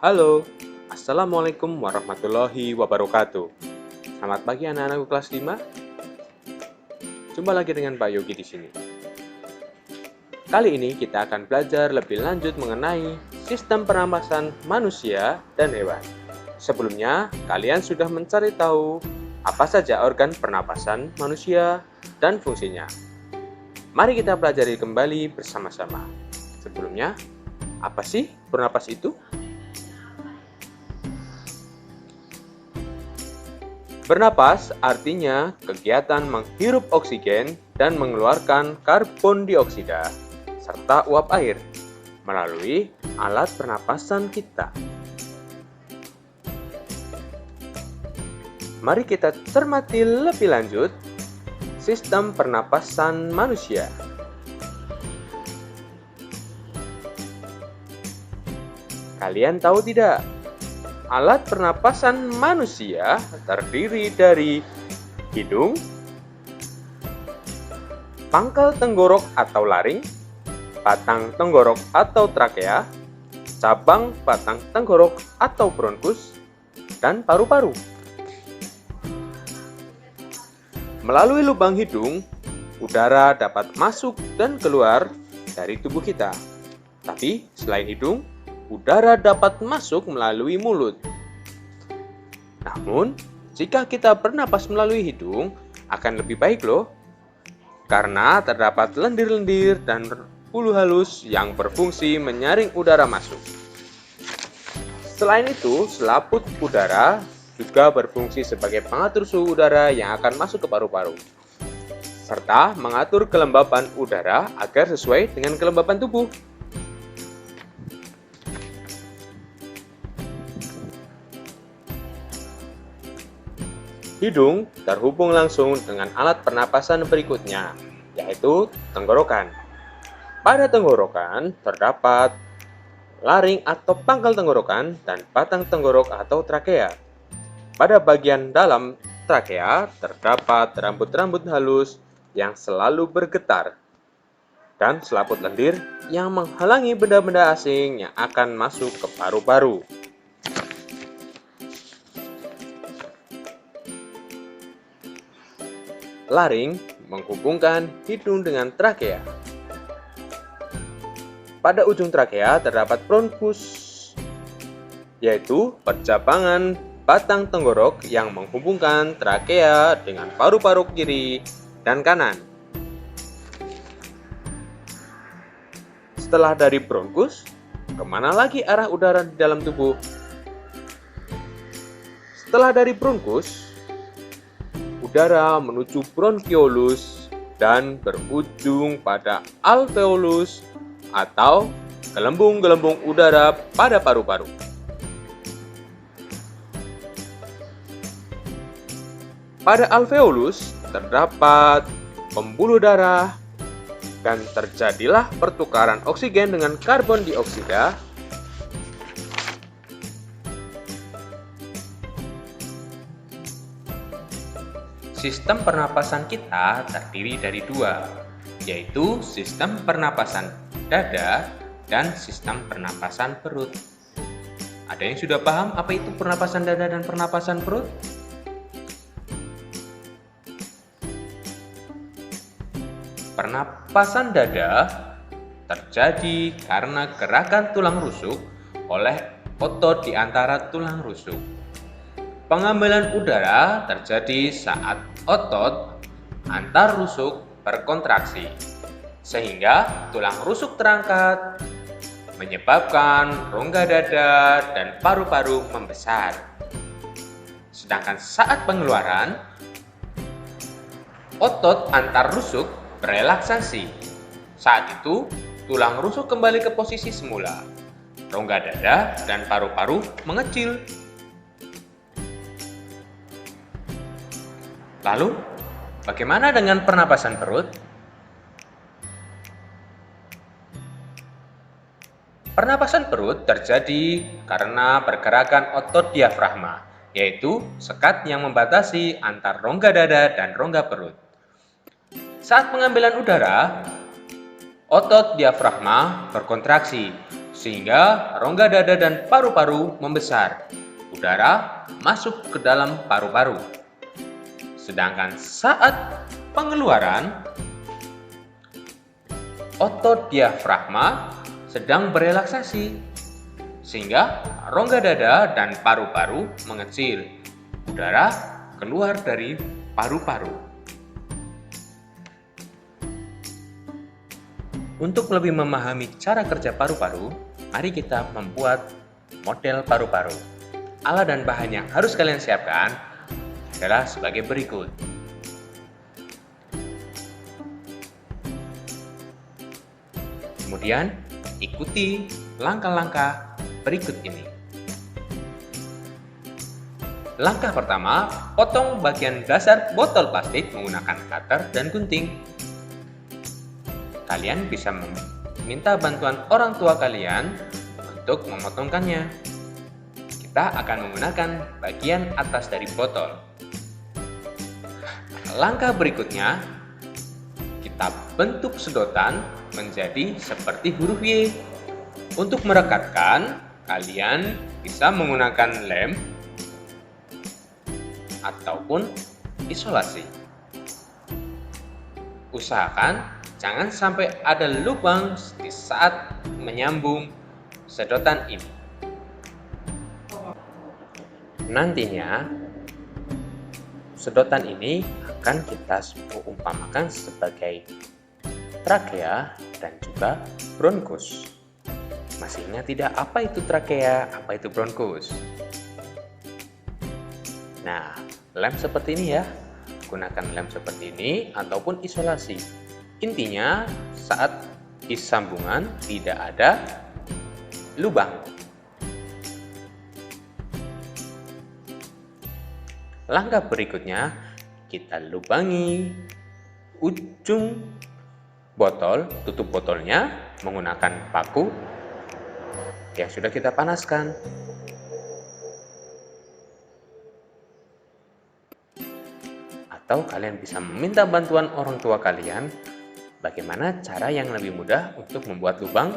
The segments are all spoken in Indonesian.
Halo, Assalamualaikum warahmatullahi wabarakatuh. Selamat pagi anak-anakku kelas 5. Jumpa lagi dengan Pak Yogi di sini. Kali ini kita akan belajar lebih lanjut mengenai sistem pernapasan manusia dan hewan. Sebelumnya, kalian sudah mencari tahu apa saja organ pernapasan manusia dan fungsinya. Mari kita pelajari kembali bersama-sama. Sebelumnya, apa sih bernapas itu? Bernapas artinya kegiatan menghirup oksigen dan mengeluarkan karbon dioksida serta uap air melalui alat pernapasan kita. Mari kita cermati lebih lanjut sistem pernapasan manusia. Kalian tahu tidak? Alat pernapasan manusia terdiri dari hidung, pangkal tenggorok atau laring, batang tenggorok atau trakea, cabang batang tenggorok atau bronkus, dan paru-paru. Melalui lubang hidung, udara dapat masuk dan keluar dari tubuh kita. Tapi selain hidung, udara dapat masuk melalui mulut. Namun, jika kita bernapas melalui hidung, akan lebih baik loh. Karena terdapat lendir-lendir dan bulu halus yang berfungsi menyaring udara masuk. Selain itu, selaput udara juga berfungsi sebagai pengatur suhu udara yang akan masuk ke paru-paru. Serta mengatur kelembapan udara agar sesuai dengan kelembapan tubuh. Hidung terhubung langsung dengan alat pernapasan berikutnya, yaitu tenggorokan. Pada tenggorokan terdapat laring atau pangkal tenggorokan dan batang tenggorok atau trakea. Pada bagian dalam trakea terdapat rambut-rambut halus yang selalu bergetar dan selaput lendir yang menghalangi benda-benda asing yang akan masuk ke paru-paru. Laring menghubungkan hidung dengan trakea. Pada ujung trakea terdapat bronkus, yaitu percabangan batang tenggorok yang menghubungkan trakea dengan paru-paru kiri dan kanan. Setelah dari bronkus, kemana lagi arah udara di dalam tubuh? Setelah dari bronkus, udara menuju bronkiolus dan berujung pada alveolus atau gelembung-gelembung udara pada paru-paru. Pada alveolus terdapat pembuluh darah dan terjadilah pertukaran oksigen dengan karbon dioksida. Sistem pernapasan kita terdiri dari dua, yaitu sistem pernapasan dada dan sistem pernapasan perut. Ada yang sudah paham apa itu pernapasan dada dan pernapasan perut? Pernapasan dada terjadi karena gerakan tulang rusuk oleh otot di antara tulang rusuk. Pengambilan udara terjadi saat otot antar rusuk berkontraksi, sehingga tulang rusuk terangkat, menyebabkan rongga dada dan paru-paru membesar. Sedangkan saat pengeluaran, otot antar rusuk berelaksasi. Saat itu, tulang rusuk kembali ke posisi semula. Rongga dada dan paru-paru mengecil. Lalu, bagaimana dengan pernapasan perut? Pernapasan perut terjadi karena pergerakan otot diafragma, yaitu sekat yang membatasi antar rongga dada dan rongga perut. Saat pengambilan udara, otot diafragma berkontraksi sehingga rongga dada dan paru-paru membesar. Udara masuk ke dalam paru-paru. Sedangkan saat pengeluaran, otot diafragma sedang berelaksasi, sehingga rongga dada dan paru-paru mengecil. Udara keluar dari paru-paru. Untuk lebih memahami cara kerja paru-paru, mari kita membuat model paru-paru. Alat dan bahan yang harus kalian siapkan adalah sebagai berikut. Kemudian, ikuti langkah-langkah berikut ini. Langkah pertama, potong bagian dasar botol plastik menggunakan cutter dan gunting. Kalian bisa meminta bantuan orang tua kalian untuk memotongkannya. Kita akan menggunakan bagian atas dari botol. Langkah berikutnya, kita bentuk sedotan menjadi seperti huruf Y. Untuk merekatkan, kalian bisa menggunakan lem ataupun isolasi. Usahakan jangan sampai ada lubang di saat menyambung sedotan ini. Nantinya, sedotan ini akan kita umpamakan sebagai trakea dan juga bronkus. Masih ingat tidak apa itu trakea, apa itu bronkus? Nah, lem seperti ini ya. Gunakan lem seperti ini ataupun isolasi. Intinya, saat di sambungan tidak ada lubang. Langkah berikutnya, kita lubangi ujung botol, tutup botolnya menggunakan paku yang sudah kita panaskan. Atau kalian bisa meminta bantuan orang tua kalian bagaimana cara yang lebih mudah untuk membuat lubang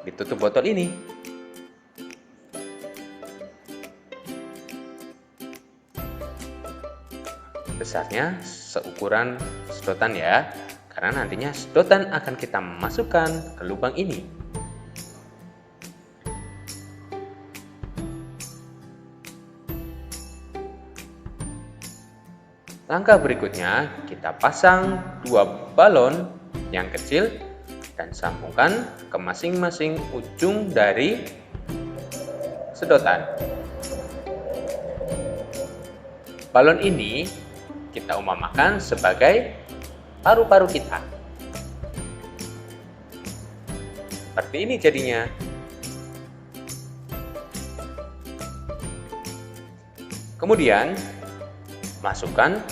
di tutup botol ini. Besarnya seukuran sedotan ya, karena nantinya sedotan akan kita masukkan ke lubang ini. Langkah berikutnya, kita pasang dua balon yang kecil dan sambungkan ke masing-masing ujung dari sedotan. Balon ini kita umpamakan sebagai paru-paru kita. Seperti ini jadinya. Kemudian, masukkan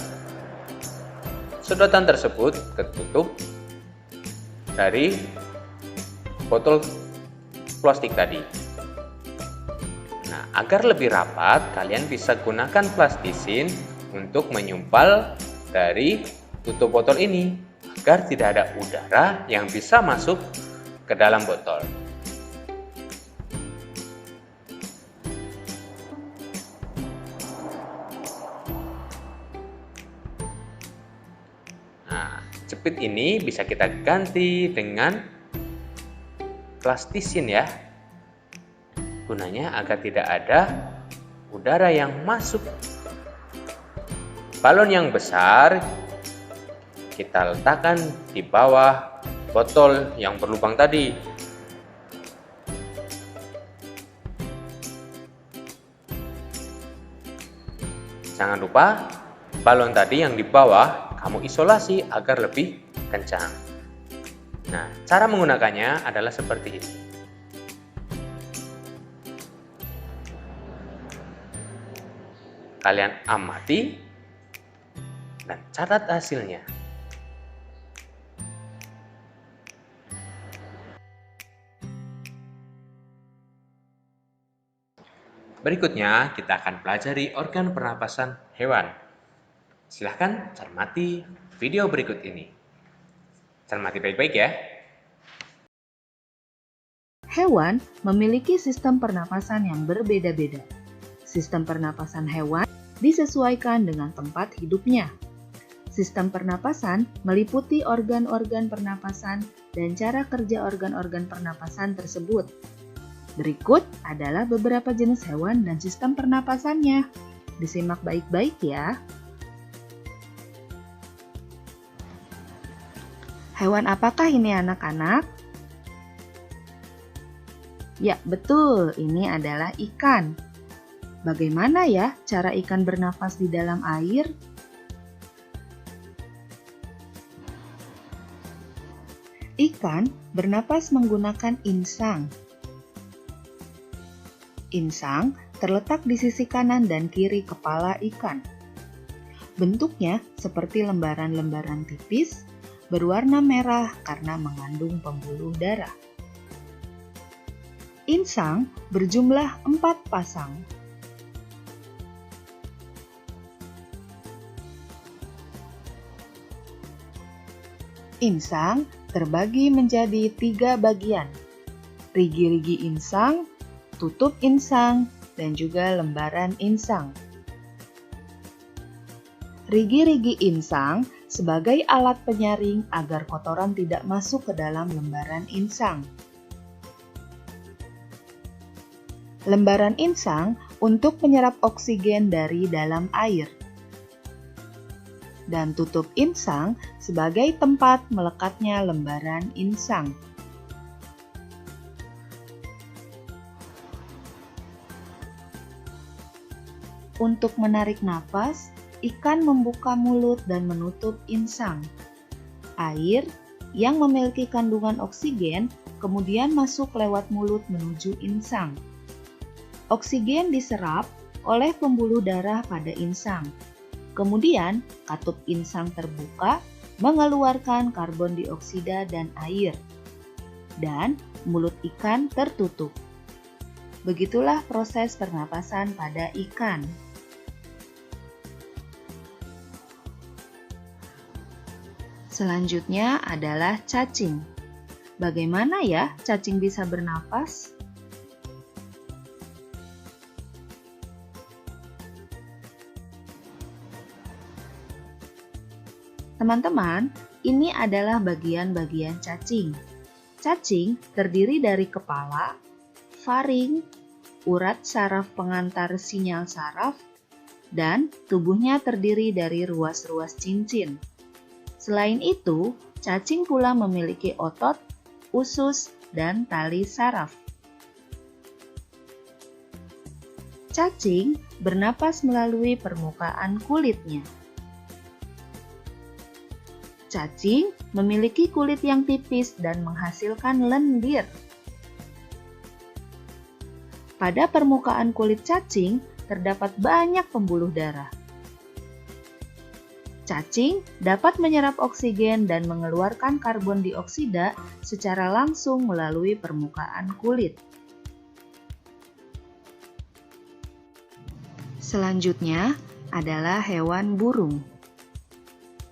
sedotan tersebut ke tutup dari botol plastik tadi. Nah, agar lebih rapat, kalian bisa gunakan plastisin untuk menyumpal dari tutup botol ini agar tidak ada udara yang bisa masuk ke dalam botol. Nah, jepit ini bisa kita ganti dengan plastisin ya. Gunanya agar tidak ada udara yang masuk. Balon yang besar kita letakkan di bawah botol yang berlubang tadi. Jangan lupa balon tadi yang di bawah kamu isolasi agar lebih kencang. Nah, cara menggunakannya adalah seperti ini. Kalian amati dan catat hasilnya. Berikutnya, kita akan pelajari organ pernapasan hewan. Silahkan cermati video berikut ini. Cermati baik-baik ya. Hewan memiliki sistem pernapasan yang berbeda-beda. Sistem pernapasan hewan disesuaikan dengan tempat hidupnya. Sistem pernapasan meliputi organ-organ pernapasan dan cara kerja organ-organ pernapasan tersebut. Berikut adalah beberapa jenis hewan dan sistem pernapasannya. Disimak baik-baik ya. Hewan apakah ini anak-anak? Ya, betul, ini adalah ikan. Bagaimana ya cara ikan bernafas di dalam air? Ikan bernapas menggunakan insang. Insang terletak di sisi kanan dan kiri kepala ikan. Bentuknya seperti lembaran-lembaran tipis, berwarna merah karena mengandung pembuluh darah. Insang berjumlah 4 pasang. Insang terbagi menjadi 3 bagian: rigi-rigi insang, tutup insang, dan juga lembaran insang. Rigi-rigi insang sebagai alat penyaring agar kotoran tidak masuk ke dalam lembaran insang. Lembaran insang untuk menyerap oksigen dari dalam air. Dan tutup insang sebagai tempat melekatnya lembaran insang. Untuk menarik napas, ikan membuka mulut dan menutup insang. Air yang memiliki kandungan oksigen kemudian masuk lewat mulut menuju insang. Oksigen diserap oleh pembuluh darah pada insang. Kemudian, katup insang terbuka, mengeluarkan karbon dioksida dan air. Dan mulut ikan tertutup. Begitulah proses pernapasan pada ikan. Selanjutnya adalah cacing. Bagaimana ya cacing bisa bernapas? Teman-teman, ini adalah bagian-bagian cacing. Cacing terdiri dari kepala, faring, urat saraf pengantar sinyal saraf, dan tubuhnya terdiri dari ruas-ruas cincin. Selain itu, cacing pula memiliki otot, usus, dan tali saraf. Cacing bernapas melalui permukaan kulitnya. Cacing memiliki kulit yang tipis dan menghasilkan lendir. Pada permukaan kulit cacing terdapat banyak pembuluh darah. Cacing dapat menyerap oksigen dan mengeluarkan karbon dioksida secara langsung melalui permukaan kulit. Selanjutnya adalah hewan burung.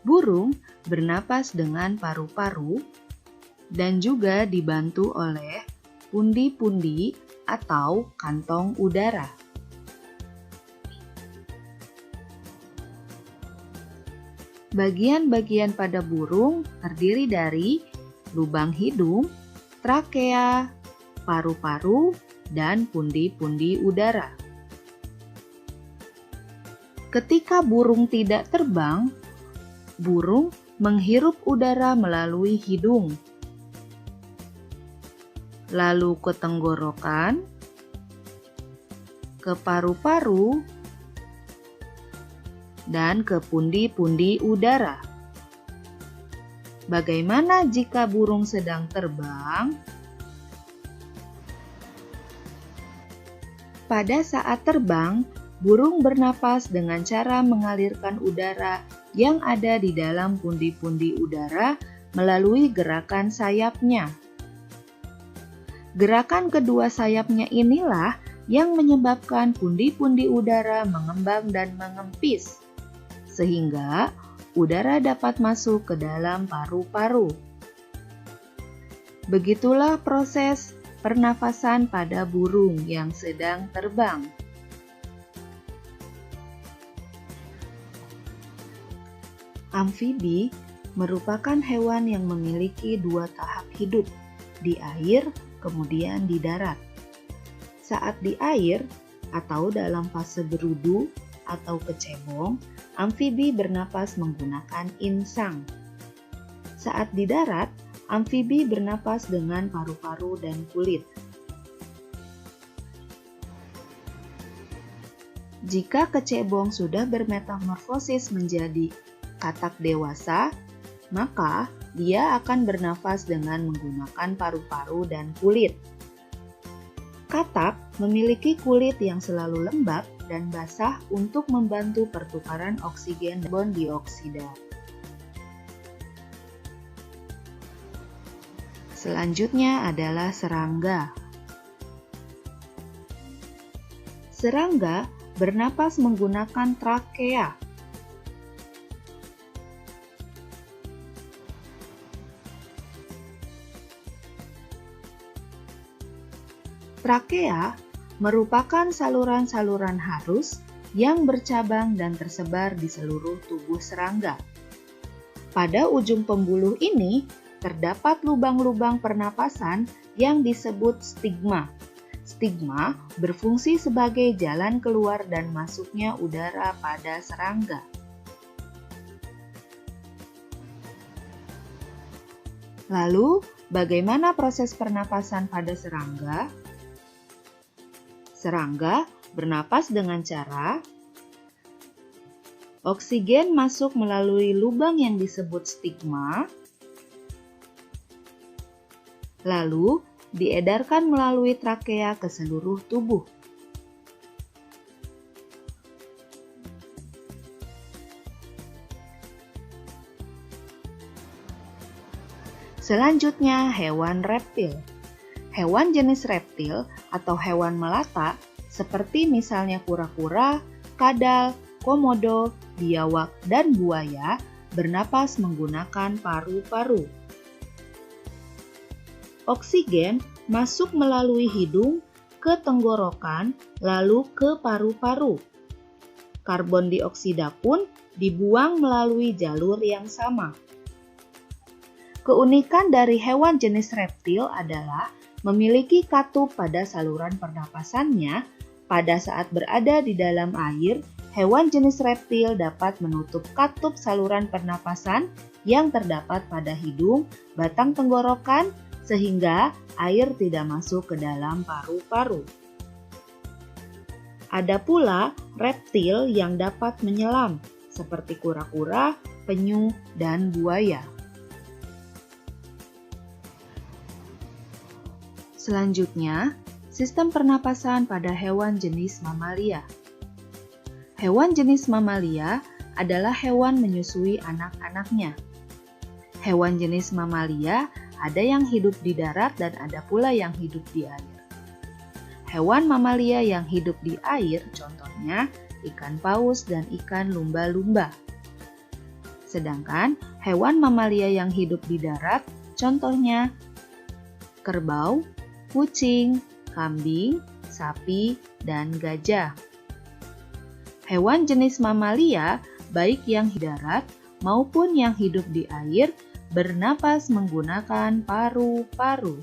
Burung bernapas dengan paru-paru dan juga dibantu oleh pundi-pundi atau kantong udara. Bagian-bagian pada burung terdiri dari lubang hidung, trakea, paru-paru, dan pundi-pundi udara. Ketika burung tidak terbang, burung menghirup udara melalui hidung, lalu ke tenggorokan, ke paru-paru, dan ke pundi-pundi udara. Bagaimana jika burung sedang terbang? Pada saat terbang, burung bernapas dengan cara mengalirkan udara yang ada di dalam pundi-pundi udara melalui gerakan sayapnya. Gerakan kedua sayapnya inilah yang menyebabkan pundi-pundi udara mengembang dan mengempis, sehingga udara dapat masuk ke dalam paru-paru. Begitulah proses pernafasan pada burung yang sedang terbang. Amfibi merupakan hewan yang memiliki dua tahap hidup, di air kemudian di darat. Saat di air atau dalam fase berudu atau kecebong, amfibi bernapas menggunakan insang. Saat di darat, amfibi bernapas dengan paru-paru dan kulit. Jika kecebong sudah bermetamorfosis menjadi katak dewasa, maka dia akan bernafas dengan menggunakan paru-paru dan kulit. Katak memiliki kulit yang selalu lembab dan basah untuk membantu pertukaran oksigen karbon dioksida. Selanjutnya adalah serangga. Serangga bernapas menggunakan trakea. Trakea merupakan saluran-saluran halus yang bercabang dan tersebar di seluruh tubuh serangga. Pada ujung pembuluh ini terdapat lubang-lubang pernapasan yang disebut stigma. Stigma berfungsi sebagai jalan keluar dan masuknya udara pada serangga. Lalu, bagaimana proses pernapasan pada serangga? Serangga bernapas dengan cara oksigen masuk melalui lubang yang disebut stigma, lalu diedarkan melalui trakea ke seluruh tubuh. Selanjutnya, hewan reptil. Hewan jenis reptil atau hewan melata seperti misalnya kura-kura, kadal, komodo, biawak, dan buaya bernapas menggunakan paru-paru. Oksigen masuk melalui hidung ke tenggorokan lalu ke paru-paru. Karbon dioksida pun dibuang melalui jalur yang sama. Keunikan dari hewan jenis reptil adalah memiliki katup pada saluran pernapasannya. Pada saat berada di dalam air, hewan jenis reptil dapat menutup katup saluran pernapasan yang terdapat pada hidung, batang tenggorokan, sehingga air tidak masuk ke dalam paru-paru. Ada pula reptil yang dapat menyelam, seperti kura-kura, penyu, dan buaya. Selanjutnya, sistem pernapasan pada hewan jenis mamalia. Hewan jenis mamalia adalah hewan menyusui anak-anaknya. Hewan jenis mamalia ada yang hidup di darat dan ada pula yang hidup di air. Hewan mamalia yang hidup di air contohnya ikan paus dan ikan lumba-lumba. Sedangkan hewan mamalia yang hidup di darat contohnya kerbau, kucing, kambing, sapi, dan gajah. Hewan jenis mamalia, baik yang di darat maupun yang hidup di air, bernapas menggunakan paru-paru.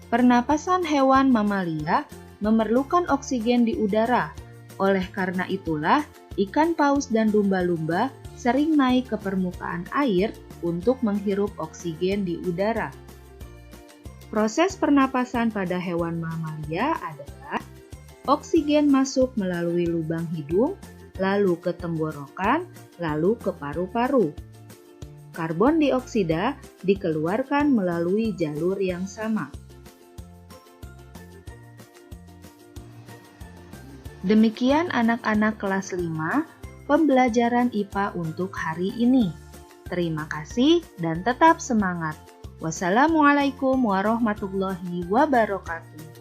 Pernapasan hewan mamalia memerlukan oksigen di udara. Oleh karena itulah, ikan paus dan lumba-lumba sering naik ke permukaan air untuk menghirup oksigen di udara. Proses pernapasan pada hewan mamalia adalah oksigen masuk melalui lubang hidung, lalu ke tenggorokan, lalu ke paru-paru. Karbon dioksida dikeluarkan melalui jalur yang sama. Demikian anak-anak kelas 5, pembelajaran IPA untuk hari ini. Terima kasih dan tetap semangat. Wassalamualaikum warahmatullahi wabarakatuh.